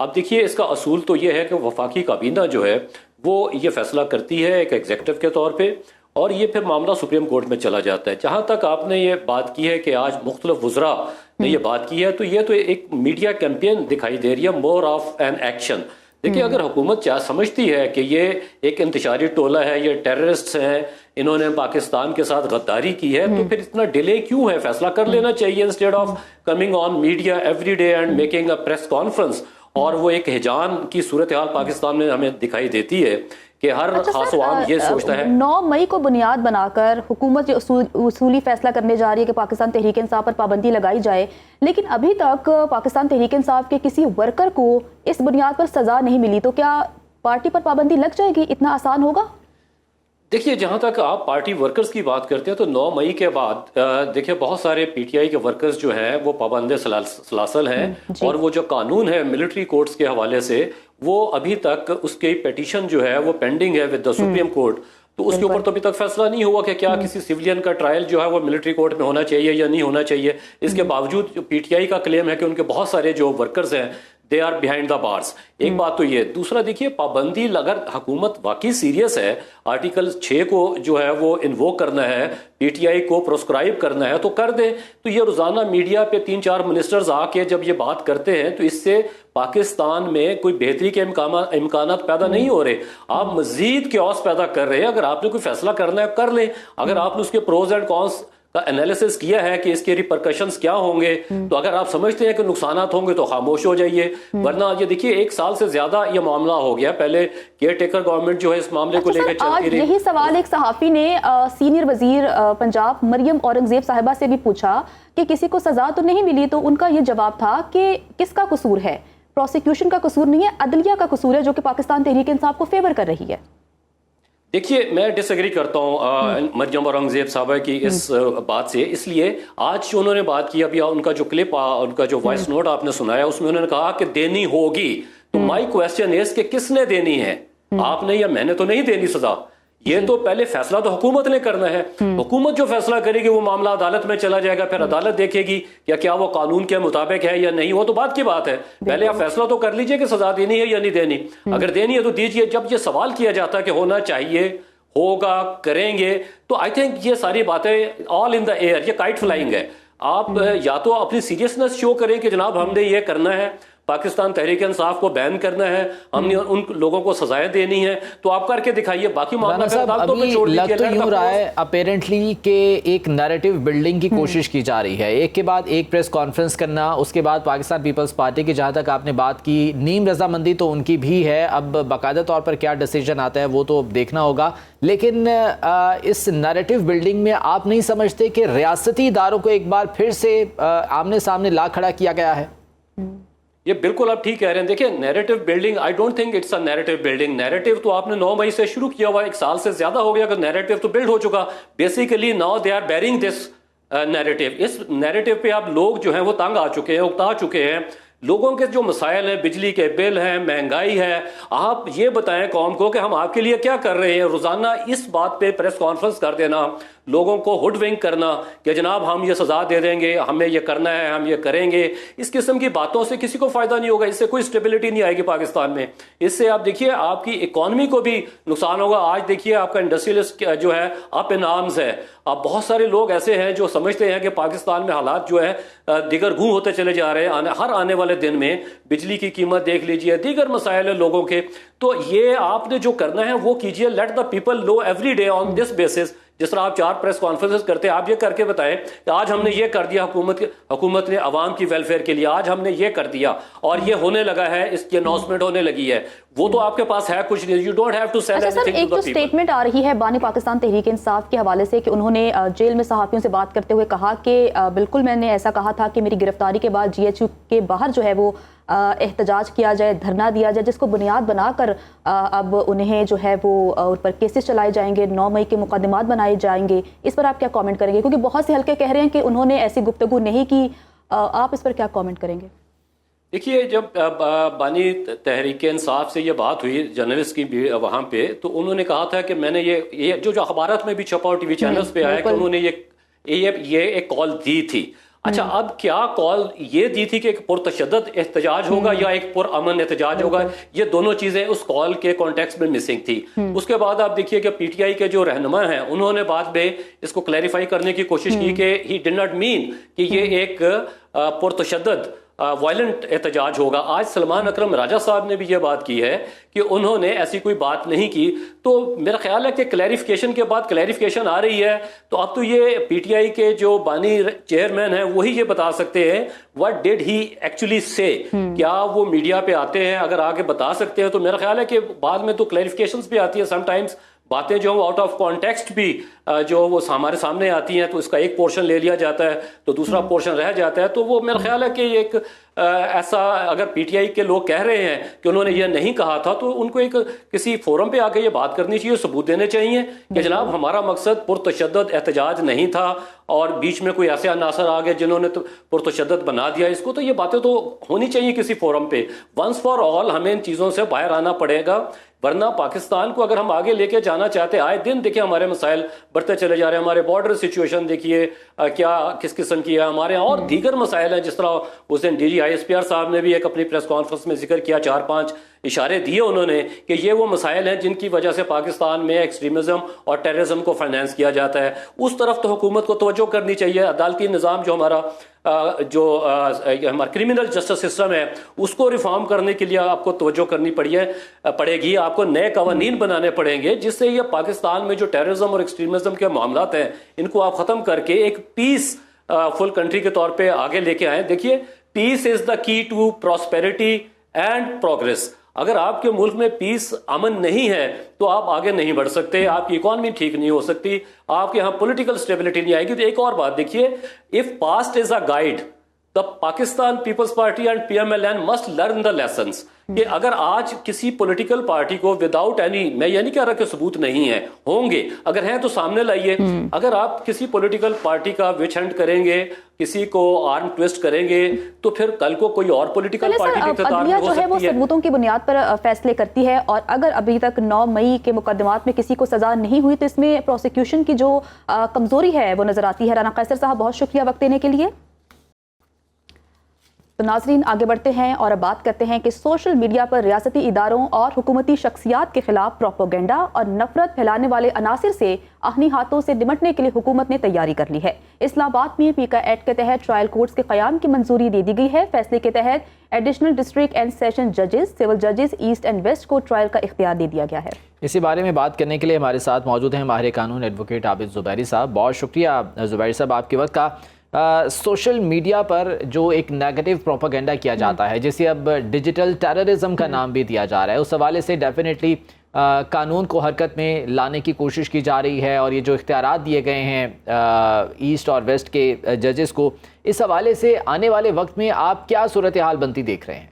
اب دیکھیے اس کا اصول تو یہ ہے کہ وفاقی کابینہ جو ہے وہ یہ فیصلہ کرتی ہے ایک ایگزیکٹو کے طور پہ، اور یہ پھر معاملہ سپریم کورٹ میں چلا جاتا ہے. جہاں تک آپ نے یہ بات کی ہے کہ آج مختلف وزراء نے یہ بات کی ہے، تو یہ تو ایک میڈیا کیمپین دکھائی دے رہی ہے، مور آف این ایکشن. دیکھیے اگر حکومت سمجھتی ہے کہ یہ ایک انتشاری ٹولہ ہے، یہ ٹیررسٹ ہیں، انہوں نے پاکستان کے ساتھ غداری کی ہے، تو پھر اتنا ڈیلے کیوں ہے؟ فیصلہ کر لینا چاہیے instead of coming on media every day and making a press conference. اور وہ ایک ہجان کی صورتحال پاکستان میں ہمیں دکھائی دیتی ہے کہ ہر خاص و عام یہ سوچتا ہے. 9 مئی کو بنیاد بنا کر حکومت یہ اصولی فیصلہ کرنے جا رہی ہے کہ پاکستان تحریک انصاف پر پابندی لگائی جائے، لیکن ابھی تک پاکستان تحریک انصاف کے کسی ورکر کو اس بنیاد پر سزا نہیں ملی، تو کیا پارٹی پر پابندی لگ جائے گی؟ اتنا آسان ہوگا؟ دیکھیے جہاں تک آپ پارٹی ورکرز کی بات کرتے ہیں تو 9 مئی کے بعد دیکھیے بہت سارے پی ٹی آئی کے ورکرز جو ہیں وہ پابند سلاسل ہیں، اور وہ جو قانون ہے ملٹری کورٹس کے حوالے سے وہ ابھی تک اس کی پیٹیشن جو ہے وہ پینڈنگ ہے ود دا سپریم کورٹ. تو اس کے اوپر تو ابھی تک فیصلہ نہیں ہوا کہ کیا کسی سیولین کا ٹرائل جو ہے وہ ملٹری کورٹ میں ہونا چاہیے یا نہیں ہونا چاہیے. اس کے باوجود پی ٹی آئی کا کلیم ہے کہ ان کے بہت سارے جو ورکرز ہیں دے آر بیہائنڈ دا بارس. ایک بات تو یہ. دوسرا دیکھیے پابندی اگر حکومت واقعی سیریس ہے، آرٹیکل 6 کو جو ہے وہ انووک کرنا ہے، پی ٹی آئی کو پروسکرائب کرنا ہے تو کر دیں. تو یہ روزانہ میڈیا پہ 3-4 منسٹرز آ کے جب یہ بات کرتے ہیں تو اس سے پاکستان میں کوئی بہتری کے امکانات پیدا نہیں ہو رہے، آپ مزید کیوس پیدا کر رہے ہیں. اگر آپ نے کوئی فیصلہ کرنا ہے کر لیں. اگر آپ نے اس کے پروز اینڈ کونس کا انالیسس کیا ہے کہ اس کے ریپرکشنز کیا ہوں گے، تو اگر آپ سمجھتے ہیں کہ نقصانات ہوں گے تو خاموش ہو جائیے. ورنہ یہ دیکھیے 1 سال سے زیادہ یہ معاملہ ہو گیا. پہلے کیئر ٹیکر گورنمنٹ جو ہے اس معاملے کو لے کے چلتی رہی. یہی سوال ایک صحافی نے سینئر وزیر پنجاب مریم اورنگزیب صاحبہ سے بھی پوچھا کہ کسی کو سزا تو نہیں ملی، تو ان کا یہ جواب تھا کہ کس کا قصور ہے؟ پروسیکیوشن کا قصور نہیں ہے، عدلیہ کا قصور ہے جو کہ پاکستان تحریک انصاف کو فیور کر رہی ہے. دیکھیے میں ڈس ایگری کرتا ہوں مریم اورنگزیب صاحبہ کی اس بات سے. اس لیے آج جو انہوں نے بات کی، ابھی ان کا جو کلپ ان کا جو وائس نوٹ آپ نے سنایا اس میں انہوں نے کہا کہ دینی ہوگی. تو مائی کوسچن از کہ کس نے دینی ہے؟ آپ نے یا میں نے تو نہیں دینی سزا. یہ تو پہلے فیصلہ تو حکومت نے کرنا ہے. حکومت جو فیصلہ کرے گی وہ معاملہ عدالت میں چلا جائے گا، پھر عدالت دیکھے گی کیا وہ قانون کے مطابق ہے یا نہیں. وہ تو بات کی بات ہے. پہلے آپ فیصلہ تو کر لیجئے کہ سزا دینی ہے یا نہیں دینی. اگر دینی ہے تو دیجئے. جب یہ سوال کیا جاتا ہے کہ ہونا چاہیے، ہوگا، کریں گے، تو آئی تھنک یہ ساری باتیں آل ان دا ایئر، یہ کائٹ فلائنگ ہے. آپ یا تو اپنی سیریسنس شو کریں کہ جناب ہم نے یہ کرنا ہے، پاکستان تحریک انصاف کو بین کرنا ہے، ہم نے ان لوگوں کو سزائیں دینی ہیں، تو آپ کر کے دکھائیے. باقی معاملہ لگ تو یوں رہا ہے اپیرنٹلی کہ ایک نیریٹو بلڈنگ کی کوشش کی جا رہی ہے، ایک کے بعد ایک پریس کانفرنس کرنا، اس کے بعد پاکستان پیپلز پارٹی کی جہاں تک آپ نے بات کی نیم رضامندی تو ان کی بھی ہے. اب باقاعدہ طور پر کیا ڈیسیجن آتا ہے وہ تو دیکھنا ہوگا. لیکن اس نیریٹو بلڈنگ میں آپ نہیں سمجھتے کہ ریاستی اداروں کو ایک بار پھر سے آمنے سامنے لا کھڑا کیا گیا ہے؟ یہ بالکل آپ ٹھیک کہہ رہے ہیں. دیکھیں narrative building, I don't think it's a narrative building. Narrative تو آپ نے 9 مئی سے شروع کیا ہوا، 1 سال سے زیادہ ہو گیا کہ نیریٹو تو بلڈ ہو چکا. Basically now they are bearing this narrative. اس نیریٹو پہ اب لوگ جو ہیں وہ تنگ آ چکے ہیں، اکتا چکے ہیں. لوگوں کے جو مسائل ہیں، بجلی کے بل ہیں، مہنگائی ہے، آپ یہ بتائیں قوم کو کہ ہم آپ کے لیے کیا کر رہے ہیں. روزانہ اس بات پہ پریس کانفرنس کر دینا، لوگوں کو ہڈ ونک کرنا کہ جناب ہم یہ سزا دے دیں گے، ہمیں یہ کرنا ہے، ہم یہ کریں گے، اس قسم کی باتوں سے کسی کو فائدہ نہیں ہوگا. اس سے کوئی اسٹیبلٹی نہیں آئے گی پاکستان میں. اس سے آپ دیکھیے آپ کی اکانومی کو بھی نقصان ہوگا. آج دیکھیے آپ کا انڈسٹریلسٹ جو ہے اپ ان آرمز ہے. اب بہت سارے لوگ ایسے ہیں جو سمجھتے ہیں کہ پاکستان میں حالات جو ہے دیگر گوں ہوتے چلے جا رہے ہیں. ہر آنے والے دن میں بجلی کی قیمت دیکھ لیجئے، دیگر مسائل ہیں لوگوں کے. تو یہ آپ نے جو کرنا ہے وہ کیجئے. Let the people know every day on this basis. جس طرح آپ 4 پریس کانفرنس کرتے ہیں، آپ یہ کر کے بتائیں کہ آج ہم نے یہ کر دیا، حکومت نے عوام کی ویلفیئر کے لیے آج ہم نے یہ کر دیا اور یہ ہونے لگا ہے، اس کی اناؤنسمنٹ ہونے لگی ہے. وہ تو آپ کے پاس ہے کچھ نہیں. You don't have to sell anything to the people. ایک جو سٹیٹمنٹ آ رہی ہے بانی پاکستان تحریک انصاف کے حوالے سے کہ انہوں نے جیل میں صحافیوں سے بات کرتے ہوئے کہا کہ بالکل میں نے ایسا کہا تھا کہ میری گرفتاری کے بعد جی ایچ یو کے باہر جو ہے وہ احتجاج کیا جائے، دھرنا دیا جائے، جس کو بنیاد بنا کر اب انہیں جو ہے وہ ان پر کیسز چلائے جائیں گے، 9 مئی کے مقدمات بنائے جائیں گے. اس پر آپ کیا کامنٹ کریں گے؟ کیونکہ بہت سے حلقے کہہ رہے ہیں کہ انہوں نے ایسی گفتگو نہیں کی. آپ اس پر کیا کامنٹ کریں گے؟ دیکھیے جب بانی تحریک انصاف سے یہ بات ہوئی جرنلسٹ کی بھی وہاں پہ، تو انہوں نے کہا تھا کہ میں نے یہ جو اخبارات میں بھی چھپا اور ٹی وی چینلز پہ آیا کہ انہوں نے یہ ایک کال دی تھی. اچھا اب کیا کال یہ دی تھی کہ ایک پرتشدد احتجاج ہوگا یا ایک پرامن احتجاج ہوگا؟ یہ دونوں چیزیں اس کال کے کانٹیکسٹ میں مسنگ تھی. اس کے بعد آپ دیکھیے کہ پی ٹی آئی کے جو رہنما ہیں انہوں نے بعد میں اس کو کلیریفائی کرنے کی کوشش کی کہ ہی ڈڈ ناٹ مین کہ یہ ایک پرتشدد وائلنٹ احتجاج ہوگا. آج سلمان اکرم راجہ صاحب نے بھی یہ بات کی ہے کہ انہوں نے ایسی کوئی بات نہیں کی. تو میرا خیال ہے کہ کلیریفیکیشن کے بعد کلیریفیکیشن آ رہی ہے. تو اب تو یہ پی ٹی آئی کے جو بانی چیئرمین ہیں وہی یہ بتا سکتے ہیں what did he actually say. کیا وہ میڈیا پہ آتے ہیں اگر آگے بتا سکتے ہیں تو میرا خیال ہے کہ بعد میں تو کلیریفیکیشنز بھی آتی ہے سم ٹائمز باتیں جو آؤٹ آف کانٹیکسٹ بھی جو وہ ہمارے سامنے آتی ہیں تو اس کا ایک پورشن لے لیا جاتا ہے تو دوسرا پورشن رہ جاتا ہے. تو وہ میرا خیال ہے کہ ایک ایسا اگر پی ٹی آئی کے لوگ کہہ رہے ہیں کہ انہوں نے یہ نہیں کہا تھا تو ان کو ایک کسی فورم پہ آ کے یہ بات کرنی چاہیے, ثبوت دینے چاہیے کہ جناب ہمارا مقصد پرتشدد احتجاج نہیں تھا اور بیچ میں کوئی ایسے عناصر آ گئے جنہوں نے تو پرتشدد بنا دیا اس کو. تو یہ باتیں تو ہونی چاہیے کسی فورم پہ. ونس فار آل ہمیں ان چیزوں سے باہر آنا پڑے گا ورنہ پاکستان کو اگر ہم آگے لے کے جانا چاہتے ہیں, آئے دن دیکھیں ہمارے مسائل بڑھتے چلے جا رہے ہیں. ہمارے بارڈر سچویشن دیکھیے کیا کس قسم کی ہے ہمارے یہاں, اور دیگر مسائل ہیں. جس طرح اس دن D G I S P R صاحب نے بھی ایک اپنی پریس کانفرنس میں ذکر کیا, 4-5 اشارے دیے انہوں نے کہ یہ وہ مسائل ہیں جن کی وجہ سے پاکستان میں ایکسٹریمزم اور ٹیررزم کو فائنانس کیا جاتا ہے. اس طرف تو حکومت کو توجہ کرنی چاہیے. عدالتی نظام جو ہمارا ہمارا کرمنل جسٹس سسٹم ہے اس کو ریفارم کرنے کے لیے آپ کو توجہ کرنی پڑے گی. آپ کو نئے قوانین بنانے پڑیں گے جس سے یہ پاکستان میں جو ٹیررزم اور ایکسٹریمزم کے معاملات ہیں ان کو آپ ختم کر کے ایک پیس فل کنٹری کے طور پہ آگے لے کے آئیں. دیکھیے پیس از دا کی ٹو پراسپیرٹی اینڈ پروگریس. اگر آپ کے ملک میں پیس امن نہیں ہے تو آپ آگے نہیں بڑھ سکتے, آپ کی اکانومی ٹھیک نہیں ہو سکتی, آپ کے یہاں پولیٹیکل اسٹیبلٹی نہیں آئے گی. تو ایک اور بات دیکھیے, if past is a guide the Pakistan People's Party and PMLN must learn the lessons. کہ اگر آج کسی پولیٹیکل پارٹی کو وداؤٹ اینی, میں یہ نہیں کہہ رہا کہ ثبوت نہیں ہے, ہوں گے, اگر ہیں تو سامنے لائیے. اگر آپ کسی پولیٹیکل پارٹی کا وچ ہنٹ کریں گے, کسی کو آرم ٹویسٹ کریں گے, تو پھر کل کو کوئی اور پولیٹیکل پارٹی کے اقتدار میں ہو سکتی ہے. وہ ثبوتوں کی بنیاد پر فیصلے کرتی ہے, اور اگر ابھی تک 9 مئی کے مقدمات میں کسی کو سزا نہیں ہوئی تو اس میں پروسیکیوشن کی جو کمزوری ہے وہ نظر آتی ہے. رانا قیصر صاحب بہت شکریہ وقت دینے کے لیے. تو ناظرین آگے بڑھتے ہیں اور اب بات کرتے ہیں کہ سوشل میڈیا پر ریاستی اداروں اور حکومتی شخصیات کے خلاف پروپیگنڈا اور نفرت پھیلانے والے عناصر سے آہنی ہاتھوں سے نمٹنے کے لیے حکومت نے تیاری کر لی ہے. اسلام آباد میں پیکا ایکٹ کے تحت ٹرائل کورٹس کے قیام کی منظوری دے دی گئی ہے. فیصلے کے تحت ایڈیشنل ڈسٹرکٹ اینڈ سیشن ججز, سول ججز ایسٹ اینڈ ویسٹ کو ٹرائل کا اختیار دے دیا گیا ہے. اسی بارے میں بات کرنے کے لیے ہمارے ساتھ موجود ہیں ماہر قانون ایڈوکیٹ عابد زبیری صاحب. بہت شکریہ زبیری صاحب آپ کے وقت کا. سوشل میڈیا پر جو ایک نیگیٹو پروپیگنڈا کیا جاتا ہے جسے اب ڈیجیٹل ٹیررزم کا نام بھی دیا جا رہا ہے, اس حوالے سے ڈیفینیٹلی قانون کو حرکت میں لانے کی کوشش کی جا رہی ہے, اور یہ جو اختیارات دیے گئے ہیں ایسٹ اور ویسٹ کے ججز کو, اس حوالے سے آنے والے وقت میں آپ کیا صورتحال بنتی دیکھ رہے ہیں؟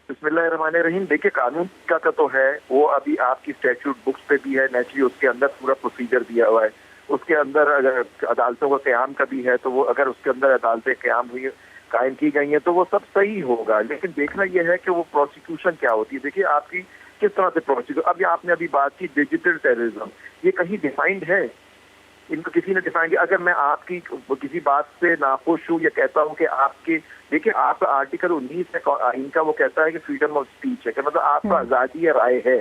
بسم اللہ الرحمن الرحیم. دیکھیں قانون کا تو ہے وہ ابھی آپ کی اسٹیچوٹ بکس پہ بھی ہے, نیچرلی اس کے اندر پورا پروسیجر دیا ہوا ہے. اس کے اندر اگر عدالتوں کا قیام کا بھی ہے تو وہ اگر اس کے اندر عدالتیں قیام ہوئی قائم کی گئی ہیں تو وہ سب صحیح ہوگا. لیکن دیکھنا یہ ہے کہ وہ پروسیکیوشن کیا ہوتی ہے. دیکھیے آپ کی کس طرح سے پروسیکیوشن, ابھی آپ نے ابھی بات کی ڈیجیٹل ٹیررزم, یہ کہیں ڈیفائنڈ ہے؟ ان کو کسی نے ڈیفائن کیا؟ اگر میں آپ کی کسی بات سے ناخوش ہوں یا کہتا ہوں کہ آپ کے, دیکھیں آپ کا آرٹیکل 19 آئین کا وہ کہتا ہے کہ فریڈم آف اسپیچ ہے, کہ مطلب آپ کا آزادی رائے ہے,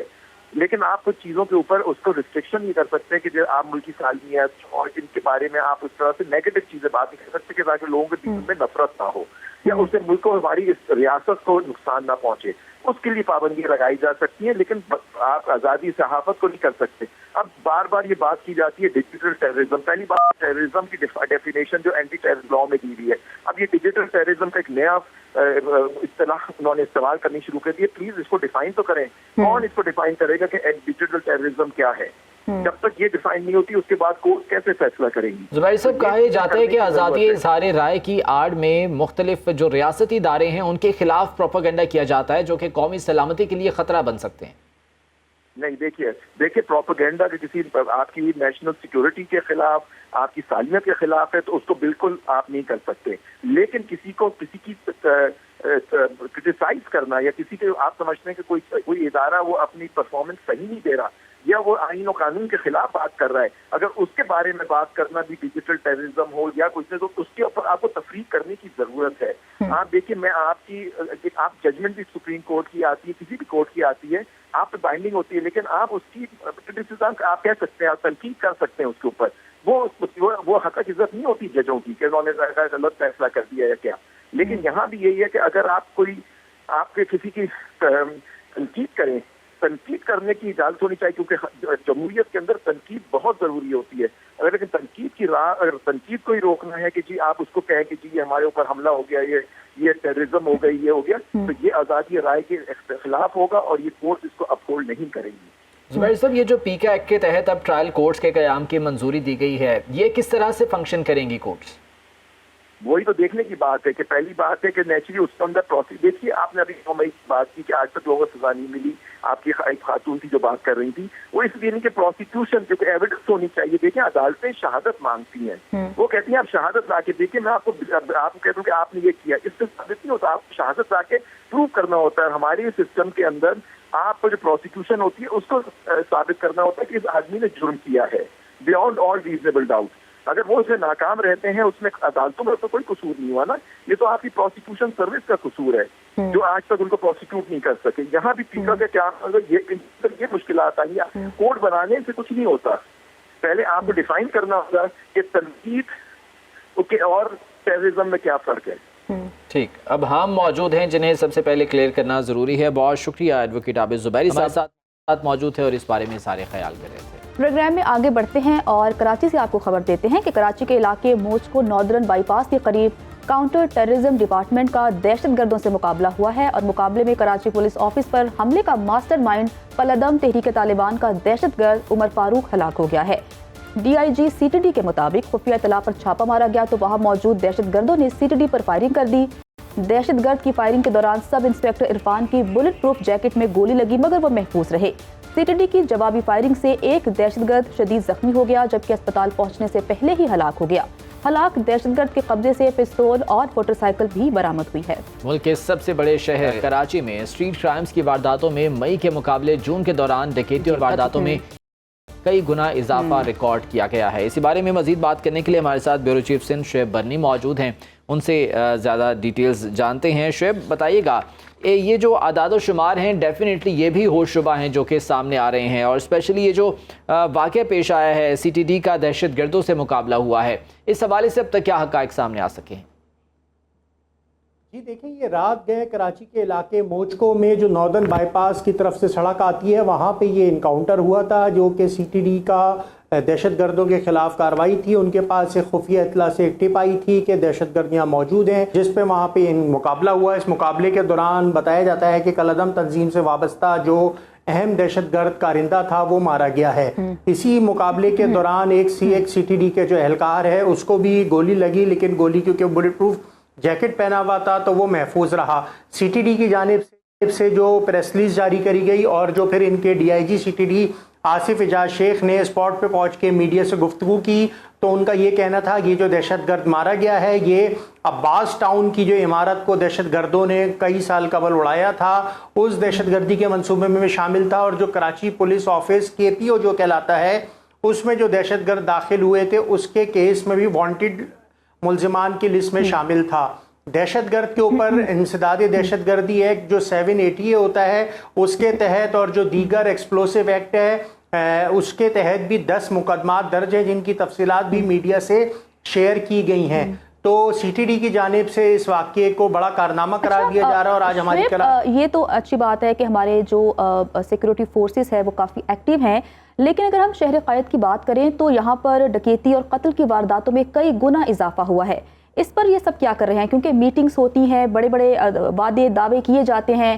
لیکن آپ کچھ چیزوں کے اوپر اس کو ریسٹرکشن نہیں کر سکتے کہ جو آپ ملکی سالمیت اور ان کے بارے میں آپ اس طرح سے نیگیٹو چیزیں بات نہیں کر سکتے کہ تاکہ لوگوں کے بیچ میں نفرت نہ ہو یا اس سے ملک کو, ہماری اس ریاست کو نقصان نہ پہنچے. اس کے لیے پابندیاں لگائی جا سکتی ہیں, لیکن آپ آزادی صحافت کو نہیں کر سکتے. اب بار بار یہ بات کی جاتی ہے ڈیجیٹل ٹیررزم. پہلی بات ٹیررزم کی ڈیفینیشن جو اینٹی ٹیرر لا میں دی ہوئی ہے, اب یہ ڈیجیٹل ٹیررزم کا ایک نیا اصطلاح انہوں نے استعمال کرنی شروع کر دی ہے. پلیز اس کو ڈیفائن تو کریں. کون اس کو ڈیفائن کرے گا کہ ڈیجیٹل ٹیررزم کیا ہے؟ جب تک یہ ڈیفائن نہیں ہوتی اس کے بعد کورٹ کیسے فیصلہ کریں گی؟ زبیری صاحب کہا جاتا ہے کہ آزادی اظہار رائے کی آڑ میں مختلف جو ریاستی ادارے ہیں ان کے خلاف پروپیگنڈا کیا جاتا ہے جو کہ قومی سلامتی کے لیے خطرہ بن سکتے ہیں. نہیں, دیکھیے پروپیگنڈا کہ کسی آپ کی نیشنل سیکورٹی کے خلاف, آپ کی سالمیت کے خلاف ہے تو اس کو بالکل آپ نہیں کر سکتے. لیکن کسی کی کرٹیسائز کرنا یا کسی کے آپ سمجھتے ہیں کہ کوئی ادارہ وہ اپنی پرفارمنس صحیح نہیں دے رہا, یا وہ آئین و قانون کے خلاف بات کر رہا ہے، اگر اس کے بارے میں بات کرنا بھی ڈیجیٹل ٹیررزم ہو یا کچھ نہیں، تو اس کے اوپر آپ کو تفریق کرنے کی ضرورت ہے۔ آپ دیکھیے، میں آپ ججمنٹ بھی سپریم کورٹ کی آتی ہے، کسی بھی کورٹ کی آتی ہے، آپ پہ بائنڈنگ ہوتی ہے، لیکن آپ اس کی کرٹیسزم آپ کہہ سکتے ہیں، آپ تنقید کر سکتے ہیں اس کے اوپر، وہ حق عزت نہیں ہوتی ججوں کی کہ انہوں نے غلط فیصلہ کر دیا یا کیا۔ لیکن یہاں بھی یہی ہے کہ اگر آپ کے کسی کی تنقید کریں، تنقید کرنے کی اجازت ہونی چاہیے، کیونکہ جمہوریت کے اندر تنقید بہت ضروری ہوتی ہے۔ لیکن تنقید کی راہ، اگر تنقید کو ہی روکنا ہے کہ جی آپ اس کو کہیں کہ جی یہ ہمارے اوپر حملہ ہو گیا، یہ ٹیررزم ہو گئی، یہ ہو گیا، تو یہ آزادی رائے کے خلاف ہوگا اور یہ کورٹ اس کو اپہولڈ نہیں کریں گی۔ زبیر صاحب، یہ جو پیکا ایکٹ کے تحت اب ٹرائل کورٹس کے قیام کی منظوری دی گئی ہے، یہ کس طرح سے فنکشن کریں گی کورٹس؟ وہی تو دیکھنے کی بات ہے کہ پہلی بات ہے کہ نیچرلی اس کے اندر پروسیس، دیکھیے آپ نے ابھی 9 مئی کی بات کی کہ آج تک لوگوں کو سزا نہیں ملی، آپ کی ایک خاتون تھی جو بات کر رہی تھی، وہ اس لیے نہیں کہ پروسیکیوشن کیونکہ ایویڈنس ہونی چاہیے۔ دیکھیں عدالتیں شہادت مانگتی ہیں، وہ کہتی ہیں آپ شہادت لا کے دیکھیں، میں آپ کو کہتا ہوں کہ آپ نے یہ کیا، اس سے ثابت نہیں ہوتا، آپ کو شہادت لا کے پروو کرنا ہوتا ہے۔ ہمارے سسٹم کے اندر آپ کو جو پروسیکیوشن ہوتی ہے اس کو ثابت کرنا ہوتا ہے کہ اس آدمی نے جرم کیا ہے بیانڈ آل ریزنیبل ڈاؤٹ۔ اگر وہ اسے ناکام رہتے ہیں، اس میں عدالتوں میں تو کوئی قصور نہیں ہوا نا، یہ تو آپ کی پروسیکیوشن سروس کا قصور ہے جو آج تک ان کو پروسیکیوٹ نہیں کر سکے۔ یہاں بھی پیکا کا کیا یہ مشکلات آئی ہیں، کوڈ بنانے سے کچھ نہیں ہوتا، پہلے آپ کو ڈیفائن کرنا ہوگا کہ تنقید اور ٹیررزم میں کیا فرق ہے۔ ٹھیک، اب ہم موجود ہیں جنہیں سب سے پہلے کلیئر کرنا ضروری ہے۔ بہت شکریہ ایڈوکیٹ عابد زبیری صاحب ساتھ موجود تھے اور اس بارے میں سارے خیال کر رہے تھے۔ پروگرام میں آگے بڑھتے ہیں اور کراچی سے آپ کو خبر دیتے ہیں کہ کراچی کے علاقے موچ کو ناردرن بائی پاس کے قریب کاؤنٹر ٹیررزم ڈپارٹمنٹ کا دہشت گردوں سے مقابلہ ہوا ہے اور مقابلے میں کراچی پولیس آفس پر حملے کا ماسٹر مائنڈ پلعدم تحریک طالبان کا دہشت گرد عمر فاروق ہلاک ہو گیا ہے۔ D I G C T D کے مطابق خفیہ اطلاع پر چھاپا مارا گیا تو وہاں موجود دہشت گردوں نے سی ٹی ڈی پر فائرنگ کر دی۔ دہشت گرد کی فائرنگ کے دوران سب انسپیکٹر عرفان کی بلٹ پروف جیکٹ میں گولی لگی مگر وہ محفوظ رہے۔ سی ٹی ڈی کی جوابی فائرنگ سے ایک دہشت گرد شدید زخمی ہو گیا جبکہ اسپتال پہنچنے سے پہلے ہی ہلاک ہو گیا۔ ہلاک دہشت گرد کے قبضے سے پستول اور موٹر سائیکل بھی برآمد ہوئی ہے۔ ملک کے سب سے بڑے شہر کراچی میں اسٹریٹ کرائمز کی وارداتوں میں مئی کے مقابلے جون کے دوران ڈکیتی اور وارداتوں میں کئی گنا اضافہ ریکارڈ کیا گیا ہے۔ اسی بارے میں مزید بات کرنے کے لیے ہمارے ساتھ بیورو چیف سندھ شعیب برنی موجود ہیں، ان سے زیادہ ڈیٹیلز جانتے ہیں۔ شعیب بتائیے گا، یہ جو اعداد و شمار ہیں ڈیفینیٹلی یہ بھی ہوش شبہ ہیں جو کہ سامنے آ رہے ہیں، اور اسپیشلی یہ جو واقعہ پیش آیا ہے سی ٹی ڈی کا دہشت گردوں سے مقابلہ ہوا ہے، اس حوالے سے اب تک کیا حقائق سامنے آ سکے ہیں؟ جی دیکھیں، یہ رات گئے کراچی کے علاقے موچکو میں جو ناردرن بائی پاس کی طرف سے سڑک آتی ہے وہاں پہ یہ انکاؤنٹر ہوا تھا جو کہ سی ٹی ڈی کا دہشت گردوں کے خلاف کارروائی تھی۔ ان کے پاس ایک خفیہ اطلاع سے ایک ٹپ آئی تھی کہ دہشت گرد یہاں موجود ہیں، جس پہ وہاں پہ مقابلہ ہوا۔ اس مقابلے کے دوران بتایا جاتا ہے کہ کالعدم تنظیم سے وابستہ جو اہم دہشت گرد کارندہ تھا وہ مارا گیا ہے۔ اسی مقابلے کے دوران ایک سی ٹی ڈی کے جو اہلکار ہے اس کو بھی گولی لگی، لیکن گولی کیونکہ بلٹ پروف جیکٹ پہنا ہوا تھا تو وہ محفوظ رہا۔ سی ٹی ڈی کی جانب سے جو پریس ریلیز جاری کری گئی اور جو پھر ان کے D I G C T D Asif Ijaz Sheikh نے اسپاٹ پہ پہنچ کے میڈیا سے گفتگو کی تو ان کا یہ کہنا تھا یہ جو دہشت گرد مارا گیا ہے یہ عباس ٹاؤن کی جو عمارت کو دہشت گردوں نے کئی سال قبل اڑایا تھا اس دہشت گردی کے منصوبے میں شامل تھا، اور جو کراچی پولیس آفس کے پی او جو کہلاتا ہے اس میں جو دہشت گرد داخل ہوئے تھے اس کے کیس میں بھی وانٹڈ ملزمان کی لسٹ میں شامل تھا۔ دہشت گرد کے اوپر انسداد دہشت گردی ایکٹ جو 780 ہوتا ہے اس کے تحت اور جو دیگر ایکسپلوسیو ایکٹ ہے اس کے تحت بھی 10 مقدمات درج ہیں جن کی تفصیلات بھی میڈیا سے شیئر کی گئی ہیں۔ تو سی ٹی ڈی کی جانب سے اس واقعے کو بڑا کارنامہ قرار دیا جا رہا ہے اور آج ہماری یہ تو اچھی بات ہے کہ ہمارے جو سیکورٹی فورسز ہے وہ کافی ایکٹیو ہیں، لیکن اگر ہم شہر قائد کی بات کریں تو یہاں پر ڈکیتی اور قتل کی وارداتوں میں کئی گنا اضافہ ہوا ہے۔ اس پر یہ سب کیا کر رہے ہیں؟ کیونکہ میٹنگز ہوتی ہیں، بڑے بڑے وعدے دعوے کیے جاتے ہیں،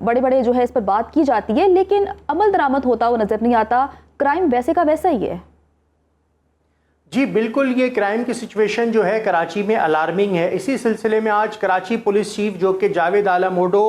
بڑے بڑے جو ہے اس پر بات کی جاتی ہے لیکن عمل درآمد ہوتا وہ نظر نہیں آتا، کرائم ویسے کا ویسا ہی ہے۔ جی بالکل، یہ کرائم کی سچویشن جو ہے کراچی میں الارمنگ ہے۔ اسی سلسلے میں آج کراچی پولیس چیف جو کہ جاوید آلا موڈو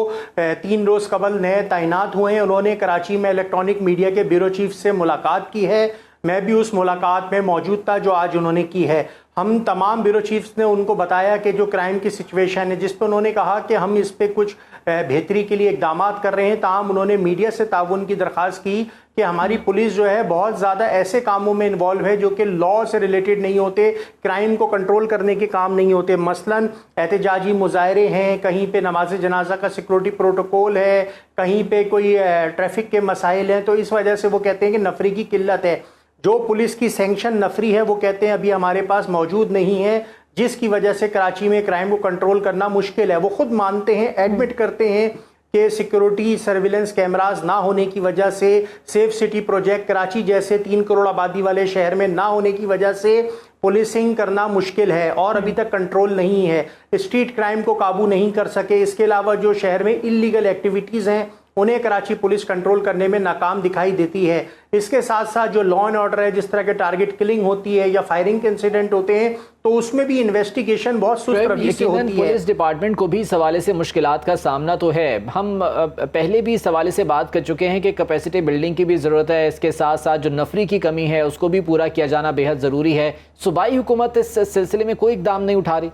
3 روز قبل نئے تعینات ہوئے ہیں، انہوں نے کراچی میں الیکٹرانک میڈیا کے بیورو چیف سے ملاقات کی ہے۔ میں بھی اس ملاقات میں موجود تھا جو آج انہوں نے کی ہے. ہم تمام بیورو چیفز نے ان کو بتایا کہ جو کرائم کی سچویشن ہے جس پہ انہوں نے کہا کہ ہم اس پہ کچھ بہتری کے لیے اقدامات کر رہے ہیں، تاہم انہوں نے میڈیا سے تعاون کی درخواست کی کہ ہماری پولیس جو ہے بہت زیادہ ایسے کاموں میں انوالو ہے جو کہ لا سے ریلیٹڈ نہیں ہوتے، کرائم کو کنٹرول کرنے کے کام نہیں ہوتے. مثلاً احتجاجی مظاہرے ہیں، کہیں پہ نماز جنازہ کا سیکورٹی پروٹوکول ہے، کہیں پہ کوئی ٹریفک کے مسائل ہیں. تو اس وجہ سے وہ کہتے ہیں کہ نفری کی قلت ہے. جو پولیس کی سینکشن نفری ہے وہ کہتے ہیں ابھی ہمارے پاس موجود نہیں ہے، جس کی وجہ سے کراچی میں کرائم کو کنٹرول کرنا مشکل ہے. وہ خود مانتے ہیں، ایڈمٹ کرتے ہیں کہ سیکیورٹی سرویلنس کیمراز نہ ہونے کی وجہ سے، سیف سٹی پروجیکٹ کراچی جیسے 3 کروڑ آبادی والے شہر میں نہ ہونے کی وجہ سے پولیسنگ کرنا مشکل ہے اور ابھی تک کنٹرول نہیں ہے. اسٹریٹ کرائم کو قابو نہیں کر سکے. اس کے علاوہ جو شہر میں انلیگل ایکٹیویٹیز ہیں انہیں کراچی پولیس کنٹرول کرنے میں ناکام دکھائی دیتی ہے. اس کے ساتھ ساتھ جو لا اینڈ آرڈر ہے، جس طرح کے ٹارگٹ کلنگ ہوتی ہے یا فائرنگ کے انسیڈنٹ ہوتے ہیں تو اس میں بھی انویسٹیگیشن بہت سست روی سے ہوتی ہے. پولیس ڈپارٹمنٹ کو بھی اس حوالے سے مشکلات کا سامنا تو ہے. ہم پہلے بھی اس حوالے سے بات کر چکے ہیں کہ کیپیسٹی بلڈنگ کی بھی ضرورت ہے. اس کے ساتھ ساتھ جو نفری کی کمی ہے اس کو بھی پورا کیا جانا بہت ضروری ہے. صوبائی حکومت اس سلسلے میں کوئی اقدام نہیں اٹھا رہی؟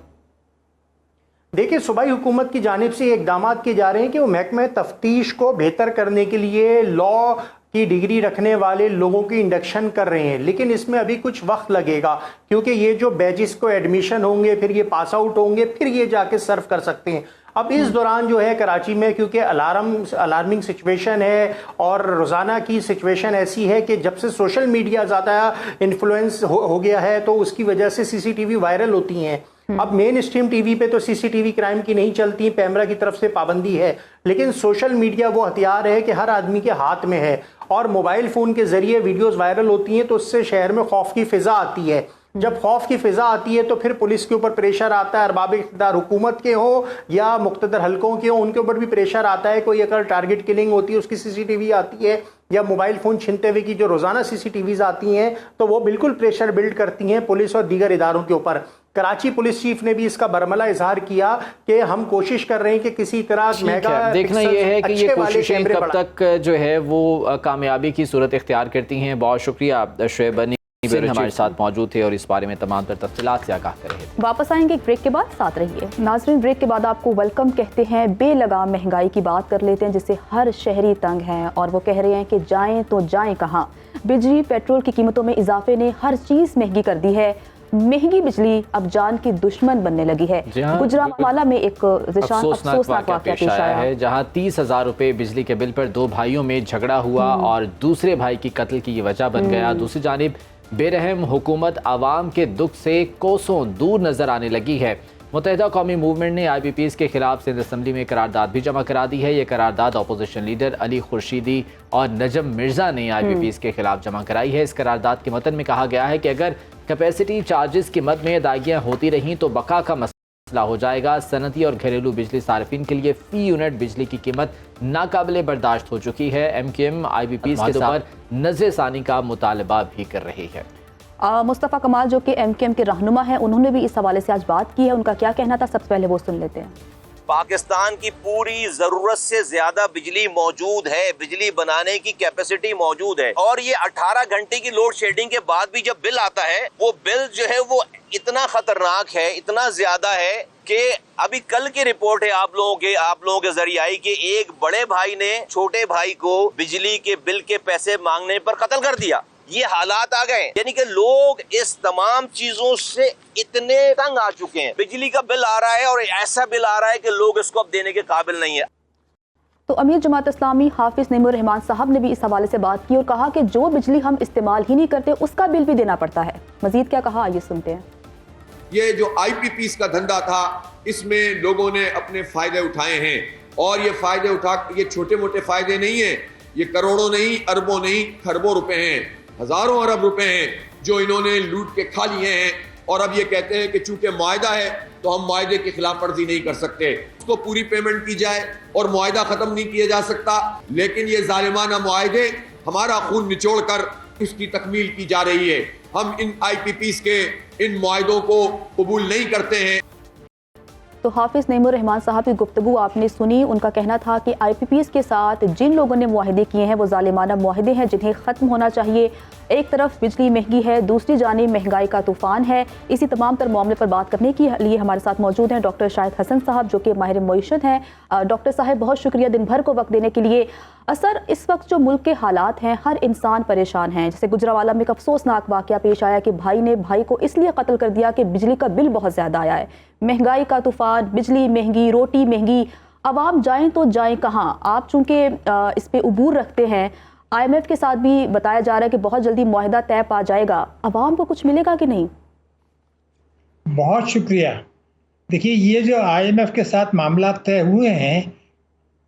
دیکھیں، صوبائی حکومت کی جانب سے اقدامات کیے جا رہے ہیں کہ وہ محکمہ تفتیش کو بہتر کرنے کے لیے لا کی ڈگری رکھنے والے لوگوں کی انڈکشن کر رہے ہیں، لیکن اس میں ابھی کچھ وقت لگے گا کیونکہ یہ جو بیچز کو ایڈمیشن ہوں گے، پھر یہ پاس آؤٹ ہوں گے، پھر یہ جا کے سرو کر سکتے ہیں. اب اس دوران جو ہے کراچی میں کیونکہ الارمنگ سچویشن ہے اور روزانہ کی سچویشن ایسی ہے کہ جب سے سوشل میڈیا زیادہ انفلوئنس ہو گیا ہے تو اس کی وجہ سے سی سی ٹی وی وائرل ہوتی ہیں. اب مین اسٹریم ٹی وی پہ تو سی سی ٹی وی کرائم کی نہیں چلتی، پیمرا کی طرف سے پابندی ہے، لیکن سوشل میڈیا وہ ہتھیار ہے کہ ہر آدمی کے ہاتھ میں ہے اور موبائل فون کے ذریعے ویڈیوز وائرل ہوتی ہیں تو اس سے شہر میں خوف کی فضا آتی ہے. جب خوف کی فضا آتی ہے تو پھر پولیس کے اوپر پریشر آتا ہے، ارباب اقتدار حکومت کے ہوں یا مقتدر حلقوں کے ہوں، ان کے اوپر بھی پریشر آتا ہے. کوئی اگر ٹارگٹ کلنگ ہوتی ہے اس کی سی سی ٹی وی آتی ہے یا موبائل فون چھنتے ہوئے کی جو روزانہ سی سی ٹی ویز آتی ہیں تو وہ بالکل پریشر بلڈ کرتی ہیں پولیس اور دیگر اداروں کے اوپر. کراچی پولیس چیف نے بھی اس کا برملا اظہار کیا کہ ہم کوشش کر رہے ہیں کہ کسی طرح دیکھنا یہ ہے کہ یہ کوششیں کب تک جو ہے وہ کامیابی کی صورت اختیار کرتی ہیں. بہت شکریہ شعیب بنی ہمارے ساتھ موجود تھے اور اس بارے میں تمام تر تفصیلات سے آگاہ کر رہے تھے. واپس آئیں گے ایک بریک کے بعد، ساتھ رہیے. ناظرین، بریک کے بعد آپ کو ویلکم کہتے ہیں. بے لگام مہنگائی کی بات کر لیتے ہیں جس سے ہر شہری تنگ ہیں اور وہ کہہ رہے ہیں کہ جائیں تو جائیں کہاں. بجلی پیٹرول کی قیمتوں میں اضافے نے ہر چیز مہنگی کر دی ہے. مہنگی بجلی اب جان کی دشمن بننے لگی ہے. گجرانوالہ میں ایک افسوسناک واقعہ پیش آیا ہے جہاں 30,000 روپے بجلی کے بل پر 2 بھائیوں میں جھگڑا ہوا اور دوسرے بھائی کی قتل کی یہ وجہ بن گیا. دوسری جانب بے رحم حکومت عوام کے دکھ سے کوسوں دور نظر آنے لگی ہے. متحدہ قومی موومنٹ نے آئی پی پیز کے خلاف سندھ اسمبلی میں قرارداد بھی جمع کرا دی ہے. یہ قرارداد اپوزیشن لیڈر علی خورشیدی اور نجم مرزا نے آئی پی پیز کے خلاف جمع کرائی ہے. اس قرارداد کے متن میں کہا گیا ہے کہ اگر کیپیسٹی چارجز کی مد میں ادائیگیاں ہوتی رہیں تو بقا کا مسئلہ ہو جائے گا. صنعتی اور گھریلو بجلی صارفین کے لیے فی یونٹ بجلی کی قیمت ناقابل برداشت ہو چکی ہے. ایم کیو ایم آئی پی پیز کے ساتھ نظر ثانی کا مطالبہ بھی کر رہی ہے. مصطفیٰ کمال جو کہ ایم کیو ایم کے رہنما ہیں، انہوں نے بھی اس حوالے سے آج بات کی ہے. ان کا کیا کہنا تھا، سب سے پہلے وہ سن لیتے ہیں. پاکستان کی پوری ضرورت سے زیادہ بجلی موجود ہے، بجلی بنانے کی کیپیسٹی موجود ہے، اور یہ 18 گھنٹے کی لوڈ شیڈنگ کے بعد بھی جب بل آتا ہے وہ بل جو ہے وہ اتنا خطرناک ہے، اتنا زیادہ ہے کہ ابھی کل کی رپورٹ ہے آپ لوگوں کے ذریعے آئی کہ ایک بڑے بھائی نے چھوٹے بھائی کو بجلی کے بل کے پیسے مانگنے پر قتل کر دیا. یہ حالات آ گئے، یعنی کہ لوگ اس تمام چیزوں سے اتنے تنگ آ چکے ہیں. بجلی کا بل آ رہا ہے اور ایسا بل آ رہا ہے کہ لوگ اس کو اب دینے کے قابل نہیں ہے. تو امیر جماعت اسلامی حافظ نعیم الرحمان صاحب نے بھی اس حوالے سے بات کی اور کہا کہ جو بجلی ہم استعمال ہی نہیں کرتے اس کا بل بھی دینا پڑتا ہے. مزید کیا کہا، آئیے سنتے ہیں. یہ جو آئی پی پیز کا دھندا تھا اس میں لوگوں نے اپنے فائدے اٹھائے ہیں اور یہ فائدے یہ چھوٹے موٹے فائدے نہیں ہیں، یہ کروڑوں نہیں، اربوں نہیں، کھربوں روپے ہیں، ہزاروں ارب روپے ہیں جو انہوں نے لوٹ کے کھا لیے ہیں. اور اب یہ کہتے ہیں کہ چونکہ معاہدہ ہے تو ہم معاہدے کی خلاف ورزی نہیں کر سکتے. اس کو پوری پیمنٹ کی جائے اور معاہدہ ختم نہیں کیا جا سکتا، لیکن یہ ظالمانہ معاہدے ہمارا خون نچوڑ کر اس کی تکمیل کی جا رہی ہے. ہم ان آئی پی پیز کے ان معاہدوں کو قبول نہیں کرتے ہیں. تو حافظ نعیم الرحمان صاحب کی گفتگو آپ نے سنی. ان کا کہنا تھا کہ آئی پی پیز کے ساتھ جن لوگوں نے معاہدے کیے ہیں وہ ظالمانہ معاہدے ہیں جنہیں ختم ہونا چاہیے. ایک طرف بجلی مہنگی ہے, دوسری جانب مہنگائی کا طوفان ہے. اسی تمام تر معاملے پر بات کرنے کے لیے ہمارے ساتھ موجود ہیں ڈاکٹر شاہد حسن صاحب جو کہ ماہر معیشت ہیں. ڈاکٹر صاحب بہت شکریہ دن بھر کو وقت دینے کے لیے. سر, اس وقت جو ملک کے حالات ہیں ہر انسان پریشان ہیں. جیسے گجرانوالہ میں ایک افسوسناک واقعہ پیش آیا کہ بھائی نے بھائی کو اس لیے قتل کر دیا کہ بجلی کا بل بہت زیادہ آیا ہے. مہنگائی کا طوفان, بجلی مہنگی, روٹی مہنگی, عوام جائیں تو جائیں کہاں. آپ چونکہ اس پہ عبور رکھتے ہیں, آئی ایم ایف کے ساتھ بھی بتایا جا رہا ہے کہ بہت جلدی معاہدہ طے پا جائے گا, عوام کو کچھ ملے گا کہ نہیں؟ بہت شکریہ. دیکھیے, یہ جو آئی ایم ایف کے ساتھ معاملات طے ہوئے ہیں,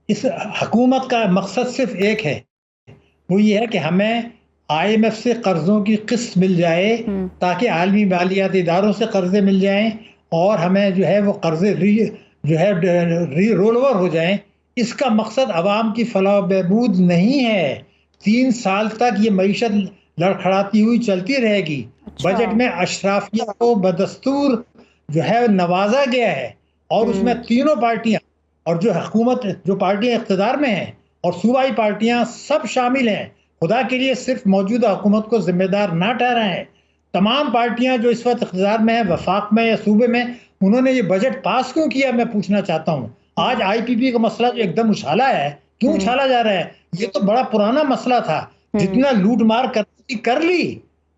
اس حکومت کا مقصد صرف ایک ہے, وہ یہ ہے کہ ہمیں آئی ایم ایف سے قرضوں کی قسط مل جائے تاکہ عالمی مالیاتی اداروں سے قرضے مل جائیں اور ہمیں جو ہے وہ قرضے رول اوور ہو جائیں. اس کا مقصد عوام کی فلاح و بہبود نہیں ہے. 3 سال تک یہ معیشت لڑکھڑاتی ہوئی چلتی رہے گی. بجٹ میں اشرافیہ کو بدستور جو ہے نوازا گیا ہے اور اس میں تینوں پارٹیاں اور جو پارٹیاں اقتدار میں ہیں اور صوبائی پارٹیاں سب شامل ہیں. خدا کے لیے صرف موجودہ حکومت کو ذمہ دار نہ ٹھہرائیں. تمام پارٹیاں جو اس وقت اقتدار میں ہیں, وفاق میں یا صوبے میں, انہوں نے یہ بجٹ پاس کیوں کیا, میں پوچھنا چاہتا ہوں. آج آئی پی پی کا مسئلہ جو ایک دم اچھالا ہے, کیوں اچھالا جا رہا ہے؟ یہ تو بڑا پرانا مسئلہ تھا. جتنا لوٹ مار کر لی,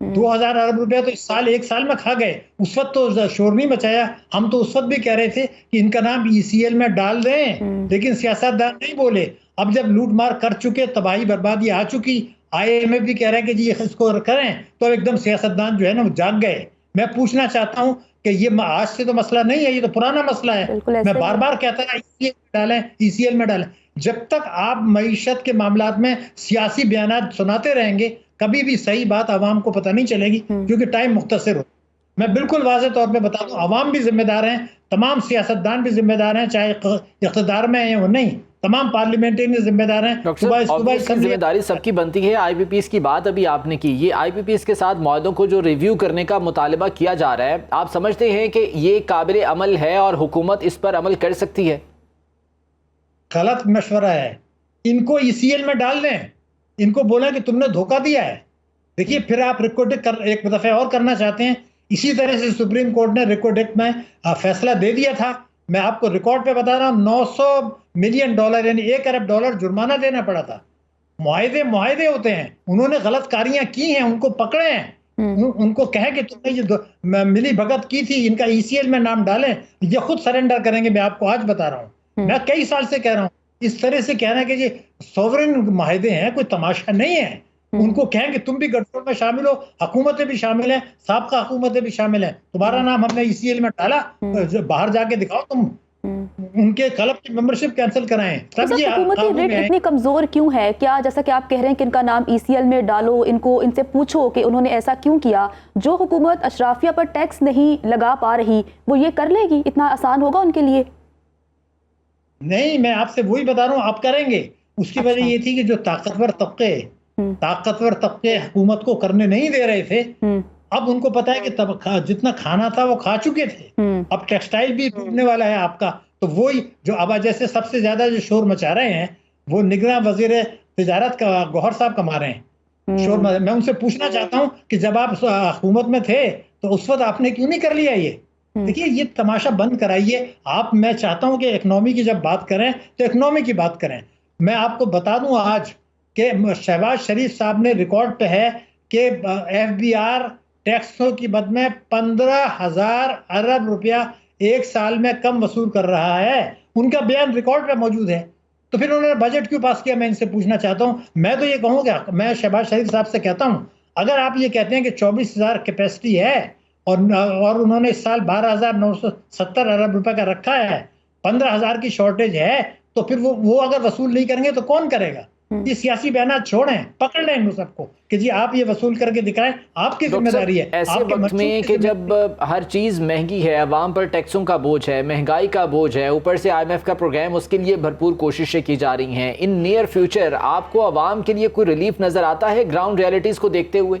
2000 ارب روپے تو ایک سال میں کھا گئے. اس وقت تو شور نہیں مچایا. ہم تو اس وقت بھی کہہ رہے تھے کہ ان کا نام ECL میں ڈال دیں, لیکن سیاستدان نہیں بولے. اب جب لوٹ مار کر چکے, تباہی بربادی آ چکی, آئی ایم ایف بھی کہہ رہے ہیں کہ جی اس کو کریں, تو ایک دم سیاستدان جو ہے نا وہ جاگ گئے. میں پوچھنا چاہتا ہوں کہ یہ آج سے تو مسئلہ نہیں ہے, یہ تو پرانا مسئلہ ہے. میں بار بار کہتا ہے ECL میں ڈالیں. جب تک آپ معیشت کے معاملات میں سیاسی بیانات سناتے رہیں گے, کبھی بھی صحیح بات عوام کو پتہ نہیں چلے گی, کیونکہ ٹائم مختصر ہو. میں بالکل واضح طور پہ بتا دوں, عوام بھی ذمہ دار ہیں, تمام سیاستدان بھی ذمہ دار ہیں, چاہے اقتدار میں ہیں وہ نہیں, تمام پارلیمنٹری ذمہ دار ہیں. ذمہ داری سب کی بنتی ہے. آئی پی پیز کی بات ابھی آپ نے کی, یہ آئی پی پیز کے ساتھ معاہدوں کو جو ریویو کرنے کا مطالبہ کیا جا رہا ہے, آپ سمجھتے ہیں کہ یہ قابل عمل ہے اور حکومت اس پر عمل کر سکتی ہے؟ غلط مشورہ ہے. ان کو ECL میں ڈال دیں, ان کو بولیں کہ تم نے دھوکہ دیا ہے. دیکھیے, پھر آپ ریکارڈ ایک دفعہ اور کرنا چاہتے ہیں. اسی طرح سے سپریم کورٹ نے ریکارڈ ایکٹ میں فیصلہ دے دیا تھا. میں آپ کو ریکارڈ پہ بتا رہا ہوں, $900 ملین یعنی $1 ارب جرمانہ دینا پڑا تھا. معاہدے ہوتے ہیں. انہوں نے غلط کاریاں کی ہیں, ان کو پکڑے ہیں, ان کو کہیں کہ تم نے یہ ملی بھگت کی تھی, ان کا ECL میں نام ڈالیں. یہ خود سرنڈر کریں گے. میں آپ کو آج بتا رہا ہوں, میں کئی سال سے کہہ رہا ہوں, اس طرح سے کہنا ہے کہ یہ سوورن معاہدے ہیں, کوئی تماشا نہیں ہے. ان کو کہیں کہ تم بھی گٹھجوڑ میں شامل ہو, حکومتیں بھی شامل ہیں, سابقہ حکومتیں بھی شامل ہیں, تمہارا نام ہم نے ECL میں ڈالا, باہر جا کے دکھاؤ تم. ان کے کلب کی ممبرشپ کینسل کرائیں. حکومتی ریٹ اتنی کمزور کیوں ہے؟ کیا جیسا کہ آپ کہہ رہے ہیں کہ ان کا نام ECL میں ڈالو, ان سے پوچھو کہ انہوں نے ایسا کیوں کیا. جو حکومت اشرافیہ پر ٹیکس نہیں لگا پا رہی وہ یہ کر لے گی؟ اتنا آسان ہوگا ان کے لیے؟ نہیں, میں آپ سے وہی بتا رہا ہوں, آپ کریں گے. اس کی وجہ یہ تھی کہ جو طاقتور طبقے حکومت کو کرنے نہیں دے رہے تھے, اب ان کو پتا ہے کہ جتنا کھانا تھا وہ کھا چکے تھے. اب ٹیکسٹائل بھی ٹوٹنے والا ہے آپ کا. تو وہی جو اب جیسے سب سے زیادہ جو شور مچا رہے ہیں وہ نگراں وزیر تجارت کا گوہر صاحب کما رہے ہیں شور. میں ان سے پوچھنا چاہتا ہوں کہ جب آپ حکومت میں تھے تو اس وقت آپ نے کیوں نہیں کر لیا یہ؟ دیکھیے, یہ تماشا بند کرائیے آپ. میں چاہتا ہوں کہ اکنامی کی جب بات کریں تو اکنامی کی بات کریں. میں آپ کو بتا دوں آج کہ شہباز شریف صاحب نے ریکارڈ پہ ہے کہ FBR ٹیکسوں کی مد میں 15,000 ارب روپیہ ایک سال میں کم وصول کر رہا ہے. ان کا بیان ریکارڈ پہ موجود ہے. تو پھر انہوں نے بجٹ کیوں پاس کیا؟ میں ان سے پوچھنا چاہتا ہوں. میں تو یہ کہوں گا, میں شہباز شریف صاحب سے کہتا ہوں, اگر آپ یہ کہتے ہیں کہ 24,000 کیپیسٹی ہے اور انہوں نے اس سال 12,970 ارب روپے کا رکھا ہے, 15,000 کی شارٹیج ہے, تو پھر وہ اگر وصول نہیں کریں گے تو کون کرے گا؟ یہ سیاسی بیانات چھوڑیں, پکڑ لیں ان سب کو کہ جی آپ یہ وصول کر کے دکھائیں, آپ کی ذمہ داری ہے. ایسے وقت میں کہ جب ہر چیز مہنگی ہے, عوام پر ٹیکسوں کا بوجھ ہے, مہنگائی کا بوجھ ہے, اوپر سے آئی ایم ایف کا پروگرام, اس کے لیے بھرپور کوششیں کی جا رہی ہیں, ان نیئر فیوچر آپ کو عوام کے لیے کوئی ریلیف نظر آتا ہے گراؤنڈ ریئلٹیز کو دیکھتے ہوئے؟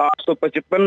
855